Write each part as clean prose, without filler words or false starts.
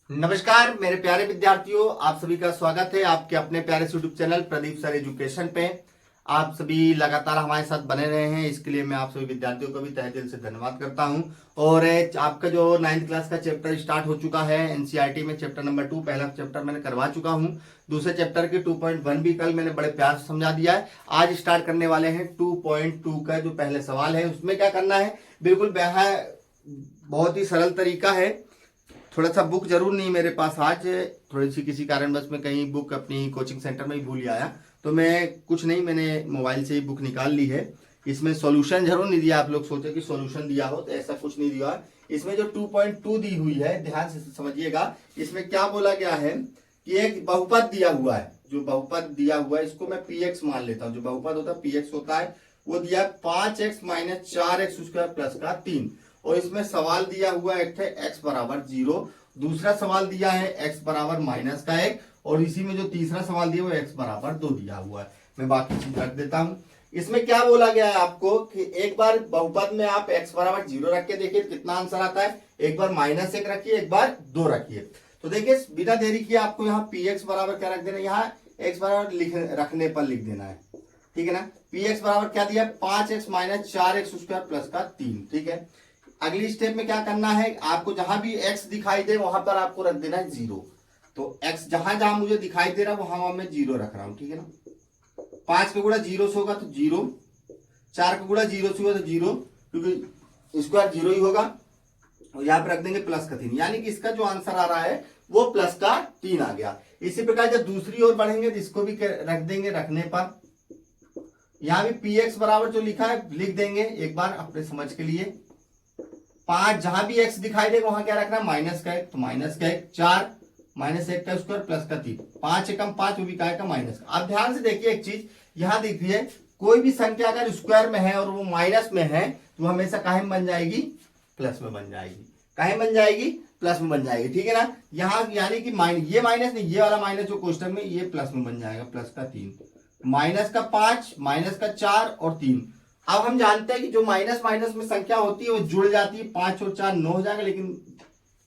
नमस्कार मेरे प्यारे विद्यार्थियों, आप सभी का स्वागत है आपके अपने प्यारे YouTube channel Pradeep sir education पे। आप सभी लगातार हमारे साथ बने रहे हैं, इसके लिए मैं आप सभी विद्यार्थियों को भी तहे दिल से धन्यवाद करता हूं। और आपका जो 9th क्लास का चैप्टर स्टार्ट हो चुका है एनसीईआरटी में, चैप्टर नंबर 2 पहला चैप्टर मैंने करवा चुका हूं। दूसरे चैप्टर के 2.1 भी कल मैंने बड़े प्यार से समझा दिया है। आज स्टार्ट करने वाले हैं 2.2 का जो पहले सवाल है। उसमें क्या करना है, बिल्कुल बहुत ही सरल तरीका है। थोड़ा सा बुक जरूर नहीं मेरे पास आज, थोड़ी सी किसी कारणवश में कहीं बुक अपनी कोचिंग सेंटर में ही भूल आया, तो मैं कुछ नहीं, मैंने मोबाइल से ही बुक निकाल ली है। इसमें सॉल्यूशन जरूर नहीं दिया, आप लोग सोचे कि सॉल्यूशन दिया हो, तो ऐसा कुछ नहीं दिया। इसमें जो 2.2 दी हुई है, ध्यान से समझिएगा। इसमें क्या बोला गया है कि एक बहुपद दिया हुआ है। जो बहुपद दिया हुआ है इसको मैं px मान लेता हूँ। जो बहुपद होता है px होता है, वो दिया है 5x - 4x स्क्वायर प्लस का 3। और इसमें सवाल दिया हुआ है x बराबर 0, दूसरा सवाल दिया है x बराबर -1, और इसी में जो तीसरा सवाल दिया हुआ है x बराबर 2 दिया हुआ है। मैं बाकी चीज रख देता हूं। इसमें क्या बोला गया है आपको कि एक बार बहुपद में आप x बराबर 0 रख के देखिए कितना आंसर आता है। एक बार -1 रखिए, एक बार 2 रखिए। तो देखिए बिना देरी किए आपको यहाँ px बराबर क्या रख देना है, यहाँ x बराबर रखने पर लिख देना है, ठीक है ना। px बराबर क्या दिया, 5x - 4x स्क्वायर प्लस का 3, ठीक है। अगली स्टेप में क्या करना है, आपको जहां भी x दिखाई दे वहां पर आपको रख देना है 0। तो x जहां जहां मुझे दिखाई दे रहा है वहां मैं 0 रख रहा हूं, ठीक है ना। 5 का गुणा 0 से होगा तो 0, 4 का गुणा 0 से होगा तो 0, क्योंकि स्क्वायर 0 ही होगा। और यहाँ पे रख देंगे प्लस का 3, यानी कि इसका जो आंसर आ रहा है वो प्लस का 3 आ गया। इसी प्रकार जब दूसरी ओर बढ़ेंगे तो इसको भी रख देंगे, रखने पर यहां भी px बराबर जो लिखा है लिख देंगे एक बार अपने समझ के लिए। 5 जहां भी x दिखाई देगा वहां क्या रखना है, -1, तो -1, 4 -1 का स्क्वायर प्लस का 3, 5 एकम 5, वो भी का माइनस का। अब ध्यान से देखिए एक चीज, यहां देखिए कोई भी संख्या अगर स्क्वायर में है और वो माइनस में है तो हमेशा काहे में बन जाएगी, प्लस में बन जाएगी। काहे बन जाएगी, प्लस में बन जाएगी, ठीक है ना। यहाँ यानी कि ये माइनस नहीं, ये वाला माइनस जो क्वेश्चन में, ये प्लस में बन जाएगा, प्लस का 3, -5 -4 और 3। अब हम जानते हैं कि जो माइनस माइनस में संख्या होती है वो जुड़ जाती है, 5 और 4 9 हो जाएगा, लेकिन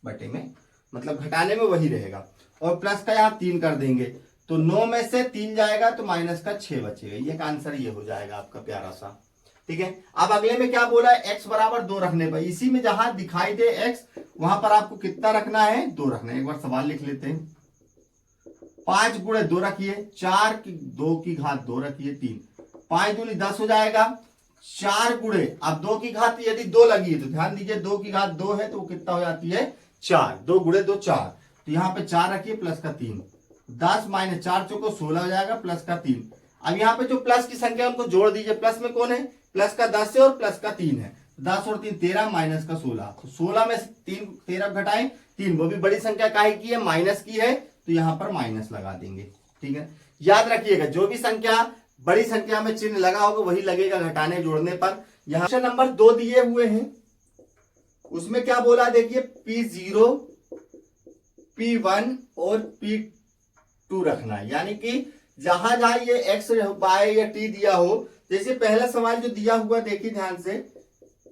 बटे में मतलब घटाने में वही रहेगा। और प्लस का यहाँ 3 कर देंगे तो 9 में से 3 जाएगा तो माइनस का 6 बचेगा। ये का आंसर ये हो जाएगा आपका प्यारा सा, ठीक है। अब अगले में क्या बोला है, x बराबर 2 रखने पर, इसी में जहां दिखाई दे x वहां पर आपको कितना रखना है, 2 रखना है। एक बार सवाल लिख लेते हैं। 5 गुणे 2 रखिए, 4 की 2 की घात 2 रखिए, 3, 5 दूनी 10 हो जाएगा। 4 गुणे, अब 2 की घात यदि 2 लगी है तो ध्यान दीजिए 2 की घात 2 है तो वो कितना हो जाती है, 4। 2 गुणे 2 4, तो यहाँ पे 4 रखिए प्लस का 3, 10 - 4 चौको 16 हो जाएगा प्लस का 3। अब यहाँ पे जो प्लस की संख्या उनको जोड़ दीजिए। प्लस में कौन है, प्लस का 10 है और प्लस का 3 है। 10 और 3 13, माइनस का 16, तो 16 में से 13 घटाएं 3, वो भी बड़ी संख्या काहे की है, माइनस की है, तो यहाँ पर माइनस लगा देंगे, ठीक है। याद रखिएगा जो भी संख्या बड़ी संख्या में चिन्ह लगा होगा वही लगेगा घटाने जोड़ने पर। यहाँ क्वेश्चन नंबर 2 दिए हुए हैं, उसमें क्या बोला देखिए, P0 P1 और P2 रखना है। यानी कि जहां जहां ये x y या t दिया हो, जैसे पहला सवाल जो दिया हुआ देखिए ध्यान से,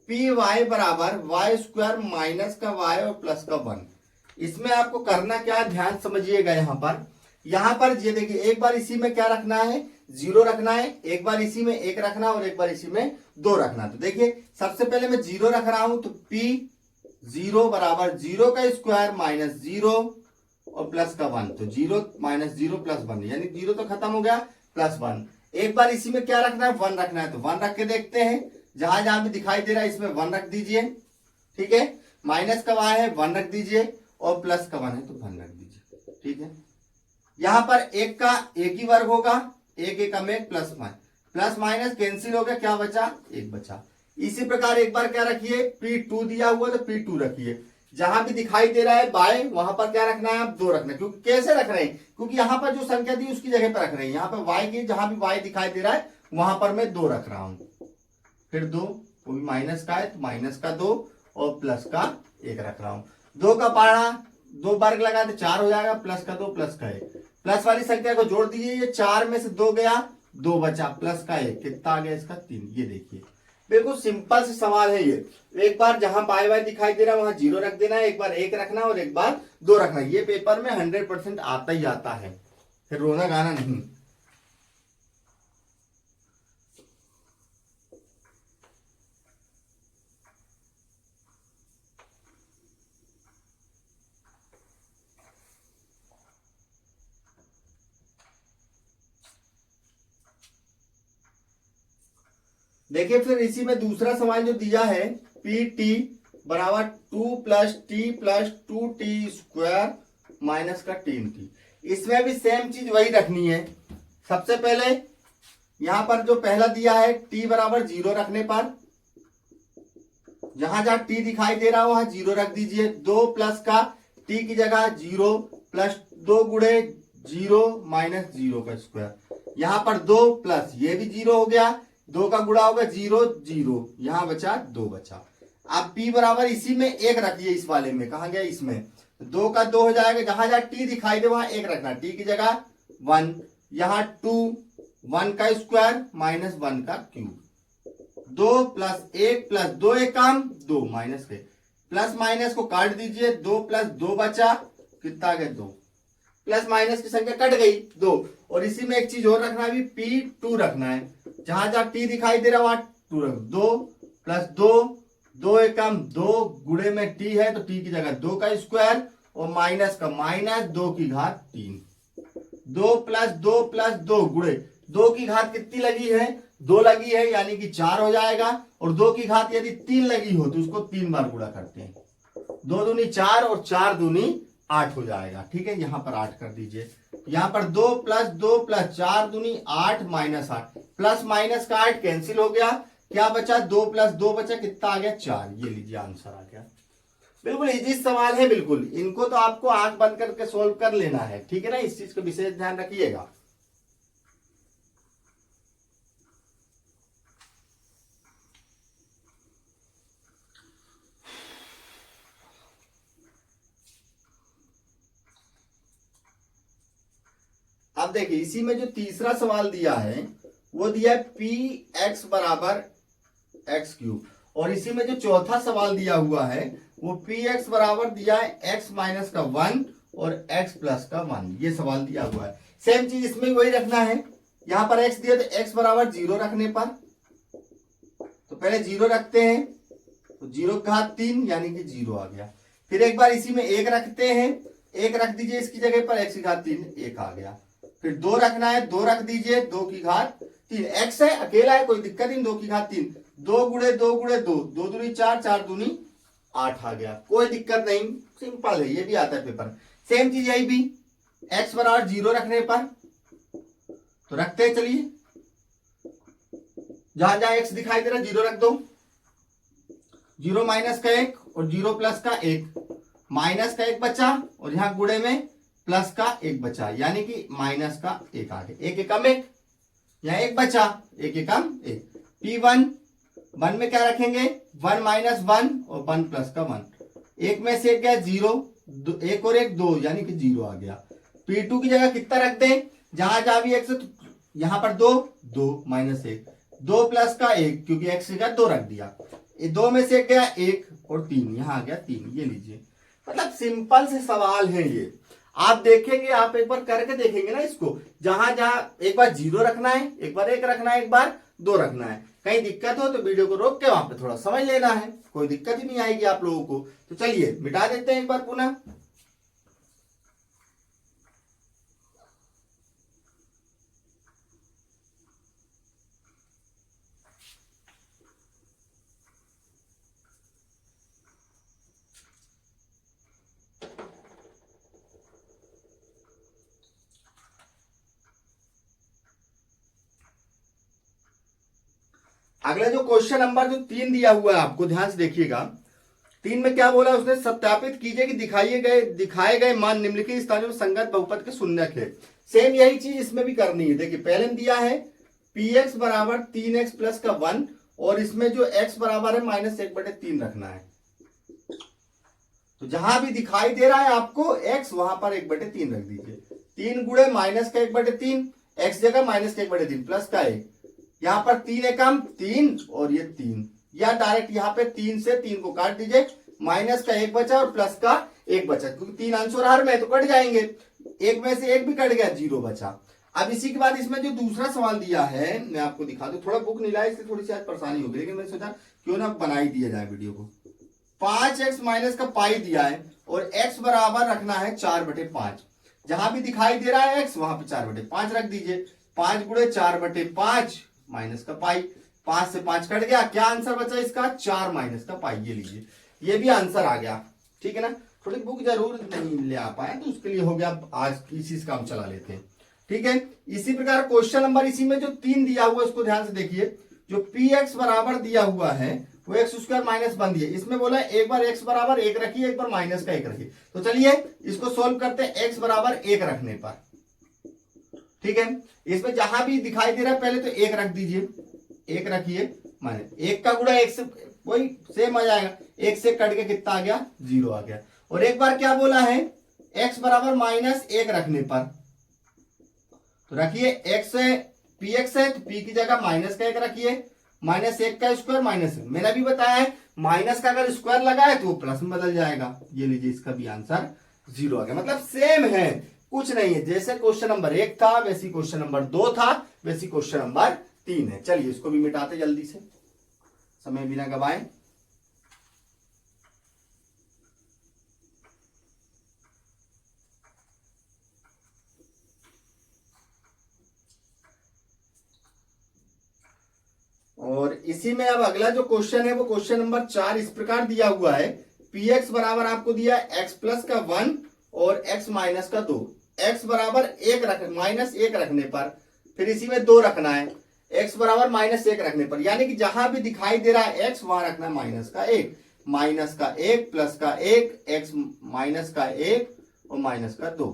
py बराबर y स्क्वायर माइनस का y और प्लस का 1। इसमें आपको करना क्या है, ध्यान समझिएगा। यहाँ पर ये देखिए एक बार इसी में क्या रखना है, 0 रखना है, एक बार इसी में 1 रखना और एक बार इसी में 2 रखना। तो देखिए सबसे पहले मैं 0 रख रहा हूं, तो P0 बराबर 0 का स्क्वायर माइनस 0 और प्लस का 1, तो 0 - 0 प्लस 1, यानी 0 तो खत्म हो गया, प्लस 1। एक बार इसी में क्या रखना है, 1 रखना है, तो 1 रख के देखते हैं। जहां जहां भी दिखाई दे रहा है इसमें 1 रख दीजिए, ठीक है। माइनस का y है 1 रख दीजिए, और प्लस का 1 है तो 1 रख दीजिए, ठीक है। यहां पर एक का एक ही वर्ग होगा, एक एकम एक, प्लस माइनस कैंसिल हो गया, क्या बचा, 1 बचा। इसी प्रकार एक बार क्या रखिए, P2 दिया हुआ तो P2 रखिए। जहां भी दिखाई दे रहा है बाय, वहां पर क्या रखना है, आप 2 रखना है। क्योंकि कैसे रख रहे हैं, क्योंकि यहाँ पर जो संख्या दी उसकी जगह पर रख रहे हैं। यहाँ पर y की जहां भी y दिखाई दे रहा है वहां पर मैं 2 रख रहा हूं, फिर 2, वो भी माइनस का है तो माइनस का 2 और प्लस का 1 रख रहा हूं। 2 का पारा 2 वर्ग लगा तो 4 हो जाएगा, प्लस का 2 प्लस का 1। प्लस वाली संख्या को जोड़ दीजिए, ये 4 में से 2 गया, 2 बचा, प्लस का 1, कितना आ गया इसका 3। ये देखिए बिल्कुल सिंपल से सवाल है ये। एक बार जहां बाय बाय दिखाई दे रहा है वहां 0 रख देना है, एक बार 1 रखना है और एक बार 2 रखना है। ये पेपर में 100% आता ही आता है, फिर रोना गाना नहीं। देखिए फिर इसी में दूसरा सवाल जो दिया है, पी टी बराबर 2 plus T plus 2t² minus का 3t। इसमें भी सेम चीज वही रखनी है। सबसे पहले यहां पर जो पहला दिया है t बराबर 0 रखने पर, जहां जहां t दिखाई दे रहा हो वहां 0 रख दीजिए। 2 प्लस का t की जगह 0 प्लस 2 गुणे 0 माइनस 0 का स्क्वायर। यहां पर 2 प्लस ये भी 0 हो गया, 2 का गुणा होगा 0 0, यहां बचा 2 बचा। अब p बराबर इसी में 1 रखिए, इस वाले में कहा गया इसमें 2 का 2 हो जाएगा। जहां जहां t दिखाई दे वहां 1 रखना, t की जगह 1, यहां 2 1 का स्क्वायर माइनस 1 का क्यूब। 2 प्लस 1 प्लस 2 एक काम 2 माइनस के, प्लस माइनस को काट दीजिए। 2 प्लस 2 बचा, कितना आ गया 2, प्लस माइनस की संख्या कट गई 2। और इसी में एक चीज और रखना है, अभी p2 रखना है। जहां जहां t दिखाई दे रहा वहां 2 रख। 2 प्लस 2 2 एक काम 2 गुणे में t है तो t की जगह 2 का स्क्वायर और माइनस का माइनस 2 की घात 3। 2 प्लस 2 गुणे 2 की घात कितनी लगी है, 2 लगी है, यानी कि 4 हो जाएगा। और 2 की घात यदि 3 लगी हो तो उसको 3 बार गुणा करते हैं। 2 दूनी 4 और 4 दूनी 8 हो जाएगा। ठीक है, यहां पर 8 कर दीजिए। यहां पर 2 प्लस 4 दूनी 8 माइनस 8, प्लस माइनस का 8 कैंसिल हो गया। क्या बचा, 2 प्लस 2 बचा, कितना आ गया 4। ये लीजिए आंसर आ गया। बिल्कुल इजी सवाल है, बिल्कुल इनको तो आपको आंख बंद करके सोल्व कर लेना है। ठीक है ना, इस चीज का विशेष ध्यान रखिएगा। अब देखिए इसी में जो तीसरा सवाल दिया है वो दिया है पी एक्स बराबर एक्स क्यूब, और इसी में जो चौथा सवाल दिया हुआ है वो पी एक्स बराबर दिया है एक्स माइनस का 1 और एक्स प्लस का 1। ये सवाल दिया हुआ है। सेम चीज इसमें वही रखना है। यहां पर एक्स दिया तो एक्स बराबर 0 रखने पर, तो पहले 0 रखते हैं तो 0 का घात 3 यानी कि 0 आ गया। फिर एक बार इसी में 1 रखते हैं, 1 रख दीजिए इसकी जगह पर, एक्स की घात 3 1 आ गया। फिर 2 रखना है, 2 रख दीजिए 2 की घात 3, एक्स है अकेला है कोई दिक्कत नहीं, 2 की घात 3, 2 गुणे 2 गुणे 2, 2 दूनी 4 4 दूनी 8 आ गया। कोई दिक्कत नहीं, सिंपल है, ये भी आता है पेपर। सेम चीज यही भी, एक्स बराबर 0 रखने पर तो रखते हैं, चलिए जहां जहां एक्स दिखाई दे रहा है 0 रख दो। 0 माइनस का 1 और 0 प्लस का 1, माइनस का 1 बचा और यहां गुणे में प्लस का 1 बचा, यानी कि माइनस का 1 आ गया। 1 एकम 1, यहां 1 बचा, 1 एकम 1। P1 1 में क्या रखेंगे, 1 माइनस 1 और 1 प्लस का 1, 1 में से 1 गया 0, 1 और 1 2 यानी कि 0 आ गया। P2 की जगह कितना रख दें, जहां जहां भी x है तो यहां पर 2 2 माइनस 1, 2 प्लस का 1 क्योंकि x की जगह 2 रख दिया, 2 में से 1 गया 1 और 3, यहां आ गया 3। ये लीजिए, मतलब सिंपल से सवाल है ये। आप देखेंगे, आप एक बार करके देखेंगे ना इसको, जहां जहां एक बार 0 रखना है, एक बार 1 रखना है, एक बार 2 रखना है। कहीं दिक्कत हो तो वीडियो को रोक के वहां पे थोड़ा समझ लेना है, कोई दिक्कत ही नहीं आएगी आप लोगों को। तो चलिए मिटा देते हैं एक बार पुनः। अगला जो क्वेश्चन नंबर जो 3 दिया हुआ है आपको ध्यान से देखिएगा। 3 में क्या बोला उसने, सत्यापित कीजिए कि दिखाए गए मान निम्नलिखित स्थानों में संगत बहुपद के शून्यक है। सेम यही चीज इसमें भी करनी है। देखिए पहले में दिया है पी एक्स बराबर 3x प्लस का 1 और इसमें जो x बराबर है -1/3 रखना है। तो जहां भी दिखाई दे रहा है आपको x, वहां पर 1/3 रख दीजिए। 3 गुणे माइनस का 1/3, x जगह -1/3 प्लस का 1, यहाँ पर 3 एकम 3 और ये 3, या डायरेक्ट यहाँ पे 3 से 3 को काट दीजिए, माइनस का 1 बचा और प्लस का 1 बचा, क्योंकि 3 आंसर हर में तो कट जाएंगे, एक में से एक भी कट गया, 0 बचा। अब इसी के बाद इसमें जो दूसरा सवाल दिया है मैं आपको दिखा दूं, थोड़ा बुक नहीं लाया इसलिए थोड़ी सी आज परेशानी होगी, लेकिन मैंने सोचा क्यों ना बना ही दिया जाए वीडियो को। 5x माइनस का पाई दिया है और x बराबर रखना है 4/5, जहां भी दिखाई दे रहा है x वहां पे 4/5 रख दीजिए। 5 गुणे 4/5 माइनस का पाई, 5 से 5 कट गया, क्या आंसर बचा इसका, 4 माइनस का पाई, ये लीजिए, ये भी आंसर आ गया। ठीक है ना, थोड़ी बुक जरूर नहीं ले आ पाए तो उसके लिए हो गया, आज इसी से काम चला लेते हैं। ठीक है, इसी प्रकार क्वेश्चन नंबर इसी में जो 3 दिया हुआ है उसको ध्यान से देखिए, जो px बराबर दिया हुआ है वो x² माइनस 1 दिया, इसमें बोला एक बार x बराबर 1 रखिए, एक बार माइनस का 1 रखिए, तो चलिए इसको सोल्व करते हैं x बराबर 1 रखने पर। ठीक है, इसमें जहां भी दिखाई दे रहा है पहले तो 1 रख दीजिए, 1 रखिए, माइनस 1 का गुणा 1 से वही सेम आ जाएगा, 1 से कट के कितना आ गया, 0 आ गया। और एक बार क्या बोला है, x बराबर -1 रखने पर, तो रखिए x है px है तो p की जगह माइनस का 1 रखिए, -1 का स्क्वायर माइनस, मैंने भी बताया है माइनस का अगर स्क्वायर लगा है तो वो प्लस में बदल जाएगा, ये लीजिए इसका भी आंसर 0 आ गया। मतलब सेम है, कुछ नहीं है, जैसे क्वेश्चन नंबर 1 था वैसी क्वेश्चन नंबर 2 था, वैसी क्वेश्चन नंबर 3 है। चलिए इसको भी मिटाते जल्दी से, समय बिना गवाए। और इसी में अब अगला जो क्वेश्चन है वो क्वेश्चन नंबर 4 इस प्रकार दिया हुआ है, px बराबर आपको दिया x प्लस का 1 और x माइनस का 2, x बराबर 1 -1 रखने पर, फिर इसी में 2 रखना है, x बराबर -1 रखने पर, यानी कि जहां भी दिखाई दे रहा है x वहां रखना है माइनस का 1 प्लस का 1, x माइनस का 1 और माइनस का 2,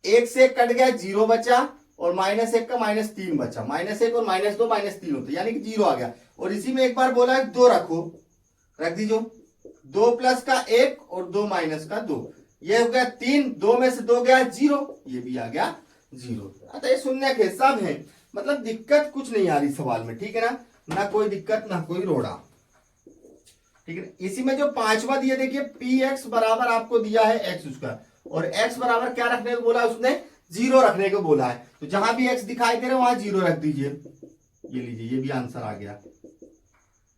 1 से 1 कट गया, 0 बचा, और -1 का -3 बचा, -1 और -2 -3 होते यानी कि 0 आ गया। और इसी में एक बार बोला है 2 रखो, रख दीजिए, 2 प्लस का 1 और 2 माइनस का 2, ये हो गया 3, 2 में से 2 गया 0, ये भी आ गया 0। अतः ये शून्य के सब है, मतलब दिक्कत कुछ नहीं आ रही सवाल में। ठीक है ना, ना कोई दिक्कत ना कोई रोड़ा। ठीक है, इसी में जो 5वां दिया देखिए, px बराबर आपको दिया है x² और x बराबर क्या रखने को बोला उसने, 0 रखने को बोला है, तो जहां भी x दिखाई दे रहा है वहां 0 रख दीजिए, ये लीजिए, ये भी आंसर आ गया।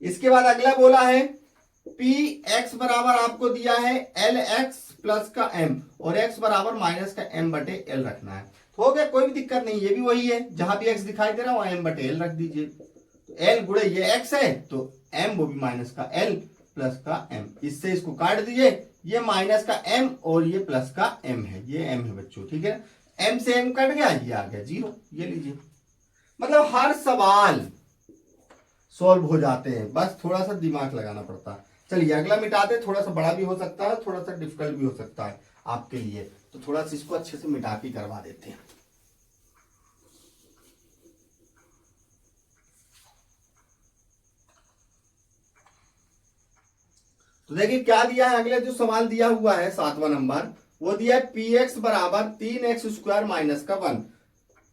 इसके बाद अगला बोला है px बराबर आपको दिया है lx प्लस का m और x बराबर माइनस का m/l रखना है, तो हो गया, कोई भी दिक्कत नहीं, ये भी वही है, जहां भी x दिखाई दे रहा है वहां m/l रख दीजिए, तो l गुणे ये x है तो m वो भी माइनस का l प्लस का m, इससे इसको काट दीजिए, ये माइनस का m और ये प्लस का m है, ये m है बच्चों। ठीक है, m से m कट गया, ये आ गया 0, ये लीजिए। मतलब हर सवाल सॉल्व हो जाते हैं, बस थोड़ा सा दिमाग लगाना पड़ता है। चलिए अगला मिटाते, थोड़ा सा बड़ा भी हो सकता है, थोड़ा सा डिफिकल्ट भी हो सकता है आपके लिए, तो थोड़ा सा इसको अच्छे से मिटा के करवा देते हैं। तो देखिए क्या दिया है, अगले जो सवाल दिया हुआ है 7वां नंबर, वो दिया है px बराबर 3x² माइनस का 1।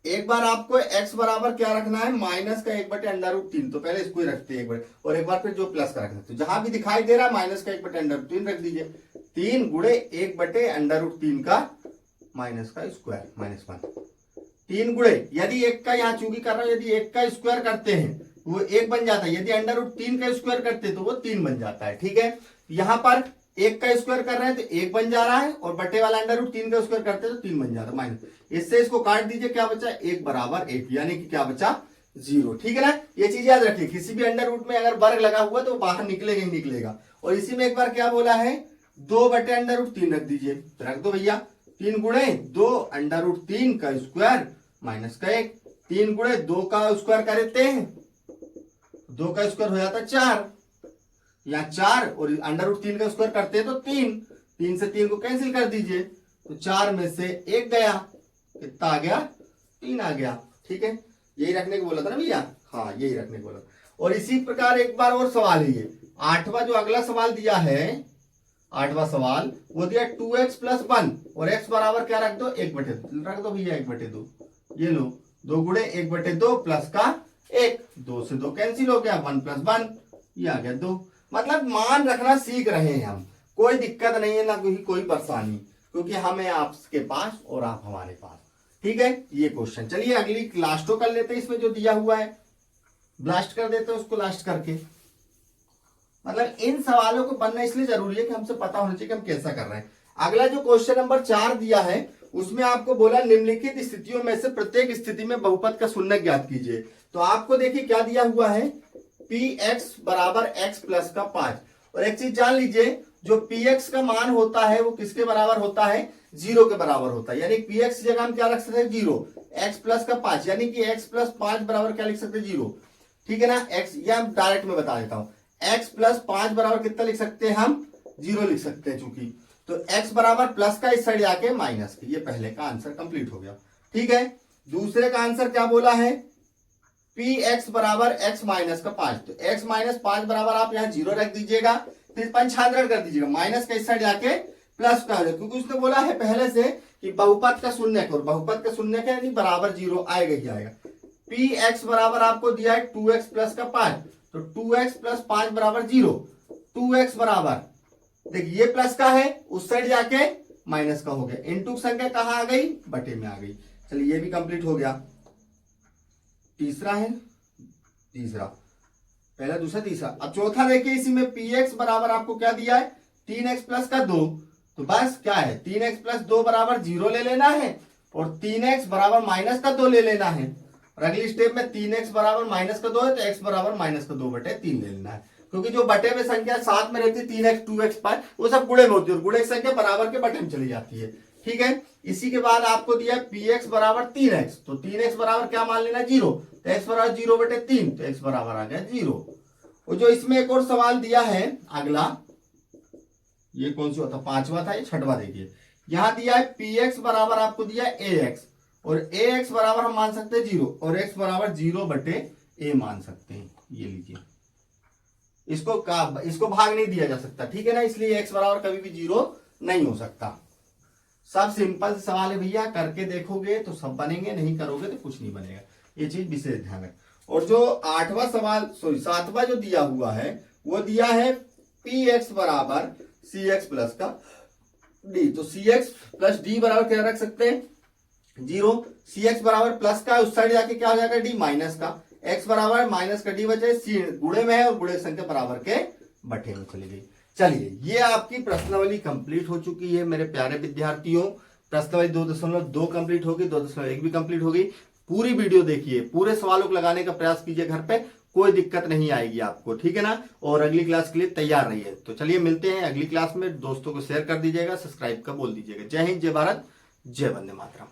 एक बार आपको x बराबर क्या रखना है, माइनस का 1/√3, तो पहले इसको ही रखते हैं 1 और एक बार फिर जो प्लस का रखना है, तो जहां भी दिखाई दे रहा है माइनस का 1/√3 रख दीजिए, 3 गुणे 1/√3 का माइनस का स्क्वायर -1, 3 गुणे, यदि 1 का यहाँ चूंकि कर रहा हूं, यदि 1 का स्क्वायर करते हैं वो 1 बन जाता है, यदि √3 का स्क्वायर करते तो वो 3 बन जाता है। ठीक है, यहाँ पर 1 का स्क्वायर कर रहे हैं तो 1 बन जा रहा है, और बटे वाला √3 का स्क्वायर करते हैं तो 3 बन जाता है माइनस, इससे इसको काट दीजिए, क्या बचा, 1 बराबर 1, यानी कि क्या बचा, 0। ठीक है ना, ये चीज याद रखिए, किसी भी अंडर रूट में अगर वर्ग लगा हुआ तो बाहर निकलेगा ही निकलेगा। और इसी में एक बार क्या बोला है, 2/√3 रख दीजिए, तो रख दो भैया, 3 गुणे 2/√3 का स्क्वायर माइनस का 1, 3 गुणे 2 का स्क्वायर करते हैं, 2 का स्क्वायर हो जाता है 4, या 4 और √3 का स्क्वायर करते हैं तो 3, 3 से 3 को कैंसिल कर दीजिए, तो 4 में से 1 गया, कितना आ गया, 3 आ गया। ठीक है, यही रखने को बोला था ना भैया, हाँ यही रखने को बोला। और इसी प्रकार एक बार और सवाल है, ये 8वां जो अगला सवाल दिया है, 8वां सवाल वो दिया 2x प्लस 1 और x बराबर क्या रख दो, 1/2 रख दो भैया, 1/2, ये लो, 2 गुणे 1/2 प्लस का 1, 2 से 2 कैंसिल हो गया, 1 + 1 ये आ गया 2। मतलब मान रखना सीख रहे हैं हम, कोई दिक्कत नहीं है ना कोई परेशानी, क्योंकि हम है आपके पास और आप हमारे पास। ठीक है, ये क्वेश्चन। चलिए अगली लास्टो कर लेते हैं, इसमें जो दिया हुआ है ब्लास्ट कर देते हैं उसको लास्ट करके। मतलब इन सवालों को बनना इसलिए जरूरी है कि हमसे पता होना चाहिए कि हम कैसा कर रहे हैं। अगला जो क्वेश्चन नंबर 4 दिया है उसमें आपको बोला निम्नलिखित स्थितियों में से प्रत्येक स्थिति में बहुपद का शून्य ज्ञात कीजिए। तो आपको देखिए क्या दिया हुआ है, px बराबर x प्लस का 5। और एक चीज जान लीजिए, जो px का मान होता है वो किसके बराबर होता है, 0 के बराबर होता है। यानी px की जगह हम क्या रख सकते हैं, 0, x प्लस का 5, यानी कि x प्लस 5 बराबर क्या लिख सकते हैं, 0। ठीक है ना, x या डायरेक्ट में बता देता हूं, x प्लस 5 बराबर कितना लिख सकते हैं हम, 0 लिख सकते हैं। चूंकि तो x बराबर प्लस का इस साइड जाके माइनस के, ये पहले का आंसर कंप्लीट हो गया। ठीक है, दूसरे का आंसर क्या बोला है, px बराबर x माइनस का 5। तो x माइनस 5 बराबर आप यहाँ 0 रख दीजिएगा, फिर पंचांतरण कर दीजिएगा, माइनस का इस साइड जाके प्लस का हो जाएगा, क्योंकि उसने बोला है पहले से कि बहुपद का शून्य और बहुपद का शून्य का यानी बराबर 0 आएगा ही आएगा। px बराबर आपको दिया है 2x प्लस का 5, तो 2x प्लस 5 बराबर 0। 2x बराबर देखिए ये प्लस का है, उस साइड जाके माइनस का हो गया, इनटू संख्या कहाँ आ गई, बटे में आ गई। चलिए ये भी कंप्लीट हो गया। तीसरा है, तीसरा, पहला दूसरा तीसरा। अब चौथा देखिए, इसी में px बराबर आपको क्या दिया है, 3x प्लस का 2। तो बस क्या है, 3x प्लस 2 बराबर 0 ले लेना है और 3x बराबर माइनस का 2 ले लेना है। और अगली स्टेप में 3x बराबर माइनस का 2 है तो x बराबर माइनस का 2 बटे 3 ले लेना है, क्योंकि जो बटे में संख्या साथ में रहती है 3x 2x 5 वो सब गुणे में होती है और गुणे की संख्या बराबर के बटे में चली जाती है। ठीक है, इसी के बाद आपको दिया px बराबर 3x, तो 3x बराबर क्या मान लेना, 0। तो x बराबर 0 बटे 3, तो x बराबर आ गया 0। और जो इसमें एक और सवाल दिया है अगला, ये कौन सा था, 5वां था, ये 6वां। देखिए यहां दिया है px बराबर आपको दिया है ax, और ax बराबर हम मान सकते हैं 0 और x बराबर 0 बटे a मान सकते हैं। ये लीजिए, इसको भाग नहीं दिया जा सकता, ठीक है ना, इसलिए x बराबर कभी भी 0 नहीं हो सकता। सब सिंपल सवाल है भैया, करके देखोगे तो सब बनेंगे, नहीं करोगे तो कुछ नहीं बनेगा, ये चीज विशेष ध्यान रखें। और जो 8वां सवाल, सॉरी 7वां जो दिया हुआ है वो दिया है px बराबर cx प्लस का d। तो cx प्लस d बराबर क्या रख सकते हैं, 0। cx बराबर प्लस का, उस साइड जाके क्या हो जाएगा, d माइनस का, x बराबर माइनस का d बचे, c गुणे में है और गुणे संख्या बराबर के बटे में चली गई। चलिए ये आपकी प्रश्नावली कंप्लीट हो चुकी है मेरे प्यारे विद्यार्थियों। प्रश्नावली 2.2 कंप्लीट होगी, 2.1 भी कंप्लीट होगी। पूरी वीडियो देखिए, पूरे सवालों को लगाने का प्रयास कीजिए घर पे, कोई दिक्कत नहीं आएगी आपको, ठीक है ना। और अगली क्लास के लिए तैयार रहिए। तो चलिए मिलते हैं अगली क्लास में, दोस्तों को शेयर कर दीजिएगा, सब्सक्राइब का बोल दीजिएगा। जय हिंद, जय भारत, जय वंदे मातरम।